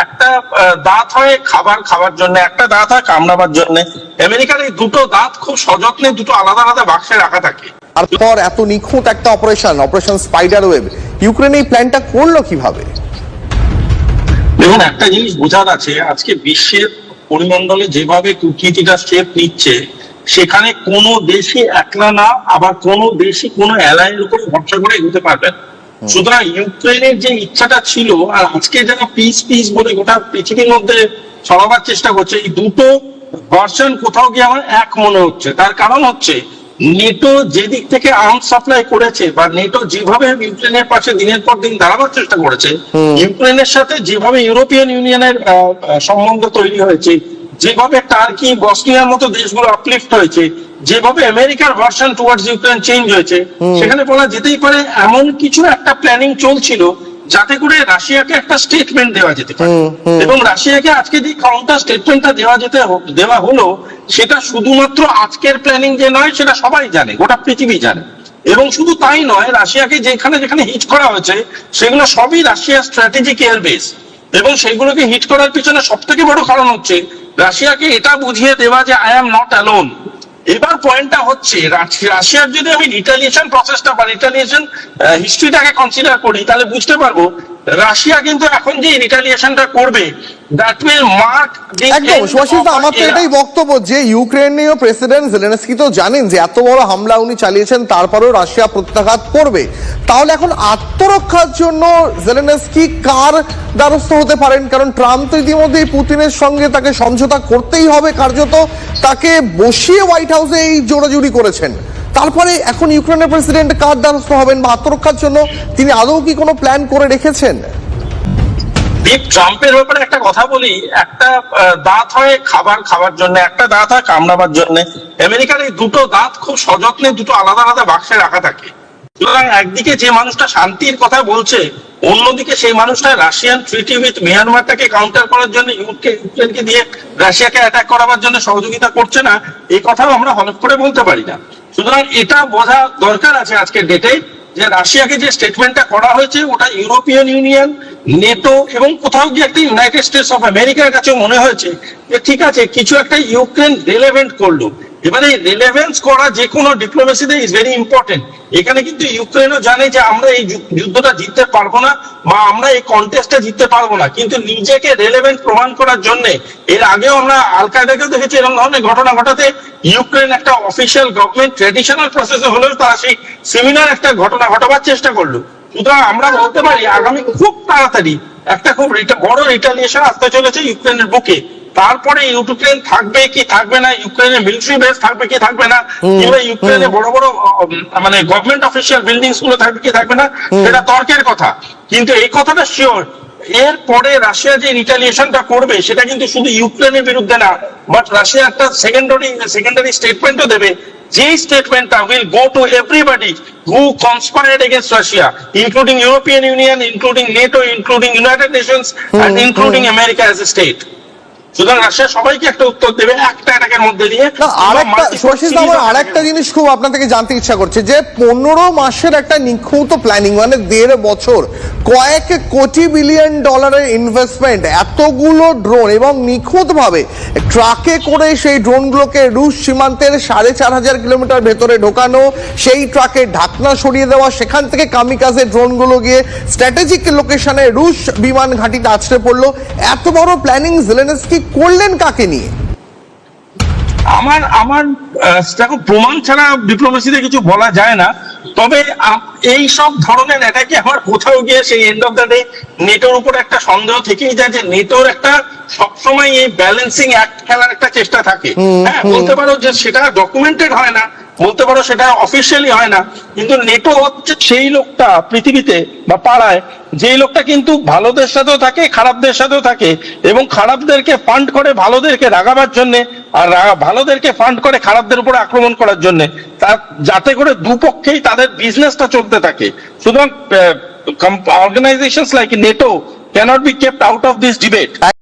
একটা দাঁত হয় খাবার জন্য, একটা দাঁত হয় কামড়াবার জন্য। আমেরিকার এই দুটো দাঁত খুব সযত্নে দুটো আলাদা আলাদা বাক্সে রাখা থাকে। তারপর এত নিখুঁত একটা অপারেশন স্পাইডার ওয়েব, ইউক্রেন এই প্ল্যানটা করলো কিভাবে? দেখুন, একটা জিনিস বোঝার আছে, আজকে বিশ্বের পরিমণ্ডলে যেভাবে কূটনীতিটা স্টেপ নিচ্ছে, সেখানে কোনো দেশই একলা না, আবার কোনো দেশই কোনো অ্যালাইয়ের উপর ভরসা করে এগোতে পারবে না। সুতরাং ইউক্রেনের যে ইচ্ছাটা ছিল, আর আজকে যারা পিস বলে গোটা পৃথিবীর মধ্যে ছড়াবার চেষ্টা করছে, এই দুটো ভার্সন কোথাও গিয়ে আমার এক মনে হচ্ছে। তার কারণ হচ্ছে নেটো যে দিক থেকে আর্মস সাপ্লাই করেছে, বা নেটো যেভাবে ইউক্রেনের পাশে দিনের পর দিন দাঁড়াবার চেষ্টা করেছে, ইউক্রেনের সাথে যেভাবে ইউরোপিয়ান ইউনিয়নের সম্বন্ধ তৈরি হয়েছে, যেভাবে টার্কি বসনিয়ার মতো দেশগুলো আপলিফট হয়েছে, যেভাবে আমেরিকার ভার্সন টুয়ার্ডস ইউক্রেন চেঞ্জ হয়েছে, সেখানে বলা যেতেই পারে এমন কিছু একটা প্ল্যানিং চলছিল যাতে করে রাশিয়াকে একটা স্টেটমেন্ট দেওয়া যেতে পারে। এবং রাশিয়াকে আজকে যে কাউন্টার স্টেটমেন্টটা দেওয়া হলো, সেটা শুধুমাত্র আজকের প্ল্যানিং যে নয়, সেটা সবাই জানে, গোটা পৃথিবী জানে। এবং শুধু তাই নয়, রাশিয়াকে যেখানে হিট করা হয়েছে, সেগুলো সবই রাশিয়ার স্ট্র্যাটেজিক এয়ারবেস। এবং সেগুলোকে হিট করার পিছনে সব থেকে বড় কারণ হচ্ছে রাশিয়াকে এটা বুঝিয়ে দেওয়া যে আই এম নট অ্যালোন। এবার পয়েন্টটা হচ্ছে, রাশিয়ার যদি আমি রিটালিয়েশন প্রসেসটা বা রিটালিয়েশন হিস্ট্রিটাকে কনসিডার করি, তাহলে বুঝতে পারবো রাশিয়া কিন্তু এখন যে রিটালিয়েশনটা করবে, দ্যাট উইল মার্ক একদম সুভাষিস, আমার তো এটাই বক্তব্য যে ইউক্রেনীয় প্রেসিডেন্ট জেলেনস্কি তো জানেন যে এত বড় হামলা উনি চালিয়েছেন, তারপরেও রাশিয়া প্রত্যাঘাত করবে। তাহলে এখন আত্মরক্ষার জন্য জেলেনস্কি কার দ্বারস্থ হতে পারেন? কারণ ট্রাম্প তো ইতিমধ্যেই পুতিনের সঙ্গে তাকে সমঝোতা করতেই হবে, কার্যত তাকে বসিয়ে হোয়াইট হাউসে এই জোড়াজুড়ি করেছেন। তারপরে এখন ইউক্রেনের প্রেসিডেন্ট কার দ্বারস্থ হবেন, বা আত্মরক্ষার জন্য তিনি আদৌ কি কোনো প্ল্যান করে রেখেছেন? ট্রাম্পের ব্যাপারে একটা কথা বলি, একটা দাঁত হয় খাবার জন্য, একটা দাঁত হয় কামড়াবার জন্য। আমেরিকার এই দুটো দাঁত খুব সযত্নে দুটো আলাদা আলাদা বাক্সে রাখা থাকে। সুতরাং একদিকে যে মানুষটা শান্তির কথা বলছে, অন্যদিকে সেই মানুষটা রাশিয়ান ট্রিটি উইথ মিয়ানমারটাকে কাউন্টার করার জন্য ইউক্রেনকে দিয়ে রাশিয়াকে অ্যাটাক করার জন্য সহযোগিতা করছে না, এই কথাও আমরা হলফ করে বলতে পারি না। সুতরাং এটা বোঝা দরকার আছে আজকের ডেটে, যে রাশিয়াকে যে স্টেটমেন্টটা করা হয়েছে, ওটা ইউরোপিয়ান ইউনিয়ন, নেটো এবং কোথাও গিয়ে একটা ইউনাইটেড স্টেটস অফ আমেরিকার কাছে মনে হয়েছে যে ঠিক আছে, কিছু একটা ইউক্রেন রিলেভেন্ট করলো। এবারে রিলেভেন্স করা যে কোনো ডিপ্লোমেসিতে ইজ ভেরি ইম্পর্টেন্ট। এখানে কিন্তু ইউক্রেনও জানে যে আমরা এই যুদ্ধটা জিততে পারবো না, বা আমরা এই কন্টেস্টটা জিততে পারবো না, কিন্তু নিজেকে রিলেভেন্ট প্রমাণ করার জন্য এর আগেও আমরা আল কায়দাকেও দেখেছি এরকম ধরনের ঘটনা ঘটাতে। ইউক্রেন একটা অফিসিয়াল গভর্নমেন্ট ট্রেডিশনাল প্রসেসে হলেও তারা সেই সিমিলার একটা ঘটনা ঘটাবার চেষ্টা করলো। সুতরাং আমরা বলতে পারি আগামী খুব তাড়াতাড়ি একটা খুব বড় রিটালিয়েশন আসতে চলেছে ইউক্রেনের বুকে। তারপরে ইউক্রেন থাকবে কি থাকবে না, ইউক্রেনের মিলিটারি বেস থাকবে কি থাকবে না, কিংবা ইউক্রেনে বড় মানে গভর্নমেন্ট অফিসিয়াল বিল্ডিংস গুলো থাকবে কি থাকবে না, সেটা তর্কের কথা। কিন্তু এই কথাটা শিওর, এরপরে রাশিয়া যে রিটালিয়েশনটা করবে, সেটা কিন্তু শুধু ইউক্রেনের বিরুদ্ধে না, বাট রাশিয়া একটা সেকেন্ডারি স্টেটমেন্টও দেবে, যে স্টেটমেন্টটা will go to everybody who conspired against Russia, including European Union, including NATO, including United Nations, and including America as a state. সুতরাং রাশিয়া সবাইকে একটা উত্তর দেবে একটা অ্যাটাকের মধ্যে দিয়ে। আরেকটা জিনিস খুব আপনার থেকে জানতে ইচ্ছা করছে, যে 15 মাসের একটা নিখুঁত প্ল্যানিং, মানে 1.5 বছর, কয়েক কোটি বিলিয়ন ডলারের ইনভেস্টমেন্ট, এতগুলো ড্রোন, এবং নিখুঁত ভাবে ট্রাকে করে সেই ড্রোনগুলোকে রুশ সীমান্তের 4,500 কিলোমিটার ভেতরে ঢোকানো, সেই ট্রাকে ঢাকনা সরিয়ে দেওয়া, সেখান থেকে কামিকাজে ড্রোনগুলো গিয়ে স্ট্র্যাটেজিক লোকেশনে রুশ বিমান ঘাঁটিতে আছড়ে পড়লো। এত বড় প্ল্যানিং জেলেনস্কি করলেন কাকে নিয়ে? আমার দেখো, প্রমাণ ছাড়া ডিপ্লোমেসিতে কিছু বলা যায় না। তবে এই সব ধরনের অ্যাটাকে আমার কোথাও গিয়ে সেই এন্ড অফ দ্য ডে নেটোর উপর একটা সন্দেহ থেকেই যায়, যে নেটোর একটা সবসময় এই ব্যালেন্সিং অ্যাক্ট খেলার একটা চেষ্টা থাকে। হ্যাঁ, বলতে পারো যে সেটা ডকুমেন্টেড হয় না, বলতে পারো সেটা অফিসিয়ালি হয় না, কিন্তু নেটো হচ্ছে সেই লোকটা পৃথিবীতে বা পাড়ায়, যেই লোকটা কিন্তু ভালোদের সাথেও থাকে, খারাপদের সাথেও থাকে, এবং খারাপদেরকে ফান্ড করে ভালোদেরকে রাগাবার জন্য, আর ভালোদেরকে ফান্ড করে খারাপদের উপর আক্রমণ করার জন্য, যাতে করে দুপক্ষেই তাদের বিজনেসটা চলতে থাকে। সুতরাং organisations like NATO cannot be kept out of this debate.